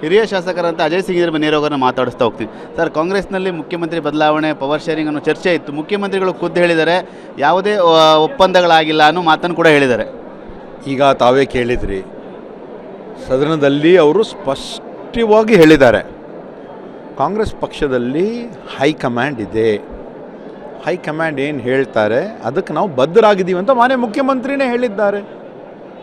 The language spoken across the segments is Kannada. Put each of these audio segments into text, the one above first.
ಹಿರಿಯ ಶಾಸಕರಂತ ಅಜಯ್ ಸಿಂಗ್ ಇದ್ರ ನೇರವಾಗಿ ಮಾತಾಡಿಸ್ತಾ ಹೋಗ್ತೀನಿ. ಸರ್, ಕಾಂಗ್ರೆಸ್ನಲ್ಲಿ ಮುಖ್ಯಮಂತ್ರಿ ಬದಲಾವಣೆ, ಪವರ್ ಶೇರಿಂಗ್ ಅನ್ನೋ ಚರ್ಚೆ ಇತ್ತು. ಮುಖ್ಯಮಂತ್ರಿಗಳು ಖುದ್ದು ಹೇಳಿದ್ದಾರೆ, ಯಾವುದೇ ಒಪ್ಪಂದಗಳಾಗಿಲ್ಲ ಅನ್ನೋ ಮಾತನ್ನು ಕೂಡ ಹೇಳಿದ್ದಾರೆ. ಈಗ ತಾವೇ ಕೇಳಿದ್ರಿ, ಸದನದಲ್ಲಿ ಅವರು ಸ್ಪಷ್ಟವಾಗಿ ಹೇಳಿದ್ದಾರೆ, ಕಾಂಗ್ರೆಸ್ ಪಕ್ಷದಲ್ಲಿ ಹೈಕಮಾಂಡ್ ಇದೆ, ಹೈಕಮಾಂಡ್ ಏನು ಹೇಳ್ತಾರೆ ಅದಕ್ಕೆ ನಾವು ಬದ್ಧರಾಗಿದ್ದೀವಿ ಅಂತ ಮಾನ್ಯ ಮುಖ್ಯಮಂತ್ರಿನೇ ಹೇಳಿದ್ದಾರೆ.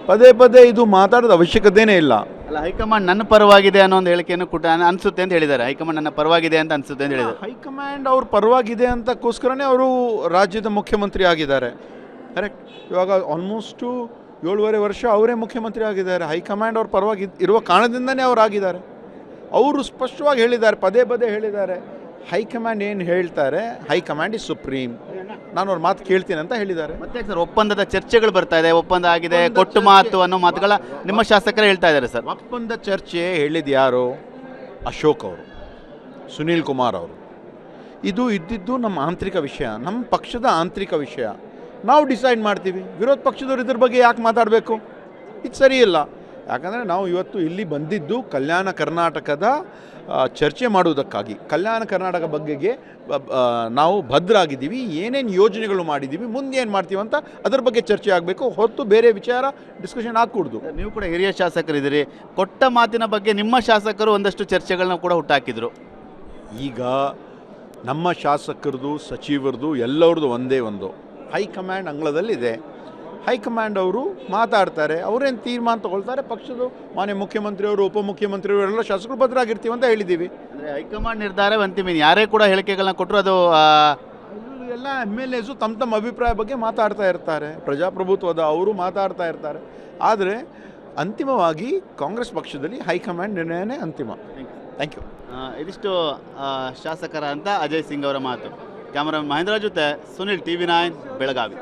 ಪದೇ ಪದೇ ಇದು ಮಾತಾಡೋದು ಅವಶ್ಯಕತೆಯೇ ಇಲ್ಲ. ಅಲ್ಲ, ಹೈಕಮಾಂಡ್ ನನ್ನ ಪರವಾಗಿದೆ ಅನ್ನೋ ಒಂದು ಹೇಳಿಕೆಯನ್ನು ಕೂಡ ಅನಿಸುತ್ತೆ ಅಂತ ಹೇಳಿದ್ದಾರೆ. ಹೈಕಮಾಂಡ್ ನನ್ನ ಪರವಾಗಿದೆ ಅಂತ ಅನಿಸುತ್ತೆ ಅಂತ ಹೇಳಿದ್ದಾರೆ. ಹೈಕಮಾಂಡ್ ಅವ್ರ ಪರವಾಗಿದೆ ಅಂತಕ್ಕೋಸ್ಕರನೇ ಅವರು ರಾಜ್ಯದ ಮುಖ್ಯಮಂತ್ರಿ ಆಗಿದ್ದಾರೆ. ಕರೆಕ್ಟ್. ಇವಾಗ ಆಲ್ಮೋಸ್ಟು 7.5 ವರ್ಷ ಅವರೇ ಮುಖ್ಯಮಂತ್ರಿ ಆಗಿದ್ದಾರೆ. ಹೈಕಮಾಂಡ್ ಅವ್ರ ಪರವಾಗಿ ಇರುವ ಕಾರಣದಿಂದನೇ ಅವ್ರು ಆಗಿದ್ದಾರೆ. ಅವರು ಸ್ಪಷ್ಟವಾಗಿ ಹೇಳಿದ್ದಾರೆ, ಪದೇ ಪದೇ ಹೇಳಿದ್ದಾರೆ, ಹೈಕಮಾಂಡ್ ಏನು ಹೇಳ್ತಾರೆ, ಹೈಕಮಾಂಡ್ ಇಸ್ ಸುಪ್ರೀಂ, ನಾನು ಅವ್ರ ಮಾತು ಕೇಳ್ತೀನಿ ಅಂತ ಹೇಳಿದ್ದಾರೆ. ಮತ್ತೆ ಸರ್, ಒಪ್ಪಂದದ ಚರ್ಚೆಗಳು ಬರ್ತಾ ಇದೆ, ಒಪ್ಪಂದ ಆಗಿದೆ, ಕೊಟ್ಟು ಮಾತು ಅನ್ನೋ ಮಾತುಗಳ ನಿಮ್ಮ ಶಾಸಕರೇ ಹೇಳ್ತಾ ಇದ್ದಾರೆ ಸರ್. ಒಪ್ಪಂದ ಚರ್ಚೆ ಹೇಳಿದ್ದು ಯಾರು? ಅಶೋಕ್ ಅವರು, ಸುನೀಲ್ ಕುಮಾರ್ ಅವರು. ಇದು ಇದ್ದಿದ್ದು ನಮ್ಮ ಆಂತರಿಕ ವಿಷಯ, ನಮ್ಮ ಪಕ್ಷದ ಆಂತರಿಕ ವಿಷಯ. ನಾವು ಡಿಸೈಡ್ ಮಾಡ್ತೀವಿ. ವಿರೋಧ ಪಕ್ಷದವರು ಇದ್ರ ಬಗ್ಗೆ ಯಾಕೆ ಮಾತಾಡಬೇಕು? ಇದು ಸರಿ ಇಲ್ಲ. ಯಾಕಂದರೆ ನಾವು ಇವತ್ತು ಇಲ್ಲಿ ಬಂದಿದ್ದು ಕಲ್ಯಾಣ ಕರ್ನಾಟಕದ ಚರ್ಚೆ ಮಾಡುವುದಕ್ಕಾಗಿ. ಕಲ್ಯಾಣ ಕರ್ನಾಟಕ ಬಗ್ಗೆಗೆ ನಾವು ಭದ್ರಾಗಿದ್ದೀವಿ, ಏನೇನು ಯೋಜನೆಗಳು ಮಾಡಿದ್ದೀವಿ, ಮುಂದೆ ಏನು ಮಾಡ್ತೀವಿ ಅಂತ ಅದರ ಬಗ್ಗೆ ಚರ್ಚೆ ಆಗಬೇಕು, ಹೊತ್ತು ಬೇರೆ ವಿಚಾರ ಡಿಸ್ಕಷನ್ ಆಗಕೂಡ್ದು. ನೀವು ಕೂಡ ಹಿರಿಯ ಶಾಸಕರಿದ್ದೀರಿ, ಕೊಟ್ಟ ಮಾತಿನ ಬಗ್ಗೆ ನಿಮ್ಮ ಶಾಸಕರು ಒಂದಷ್ಟು ಚರ್ಚೆಗಳನ್ನ ಕೂಡ ಹುಟ್ಟಾಕಿದ್ರು. ಈಗ ನಮ್ಮ ಶಾಸಕರದು, ಸಚಿವರದು, ಎಲ್ಲರದು ಒಂದೇ ಒಂದು ಹೈಕಮಾಂಡ್ ಅಂಗಳದಲ್ಲಿದೆ. ಹೈಕಮಾಂಡ್ ಅವರು ಮಾತಾಡ್ತಾರೆ, ಅವರೇನು ತೀರ್ಮಾನ ತಗೊಳ್ತಾರೆ. ಪಕ್ಷದ ಮಾನ್ಯ ಮುಖ್ಯಮಂತ್ರಿಯವರು, ಉಪಮುಖ್ಯಮಂತ್ರಿಯವರು ಎಲ್ಲ ಶಾಸಕರು ಭದ್ರಾಗಿರ್ತೀವಿ ಅಂತ ಹೇಳಿದ್ದೀವಿ. ಅಂದರೆ ಹೈಕಮಾಂಡ್ ನಿರ್ಧಾರ ಅಂತಿಮ. ಯಾರೇ ಕೂಡ ಹೇಳಿಕೆಗಳನ್ನ ಕೊಟ್ಟರು ಅದು ಎಲ್ಲ MLAs ತಮ್ಮ ಅಭಿಪ್ರಾಯ ಬಗ್ಗೆ ಮಾತಾಡ್ತಾ ಇರ್ತಾರೆ. ಪ್ರಜಾಪ್ರಭುತ್ವದ ಅವರು ಮಾತಾಡ್ತಾ ಇರ್ತಾರೆ. ಆದರೆ ಅಂತಿಮವಾಗಿ ಕಾಂಗ್ರೆಸ್ ಪಕ್ಷದಲ್ಲಿ ಹೈಕಮಾಂಡ್ ನಿರ್ಣಯನೇ ಅಂತಿಮ. Thank you. ಇದಿಷ್ಟು ಶಾಸಕರ ಅಂತ ಅಜಯ್ ಸಿಂಗ್ ಅವರ ಮಾತು. ಕ್ಯಾಮರಾ ಮಹೇಂದ್ರ ಜೊತೆ ಸುನಿಲ್, TV9 ಬೆಳಗಾವಿ.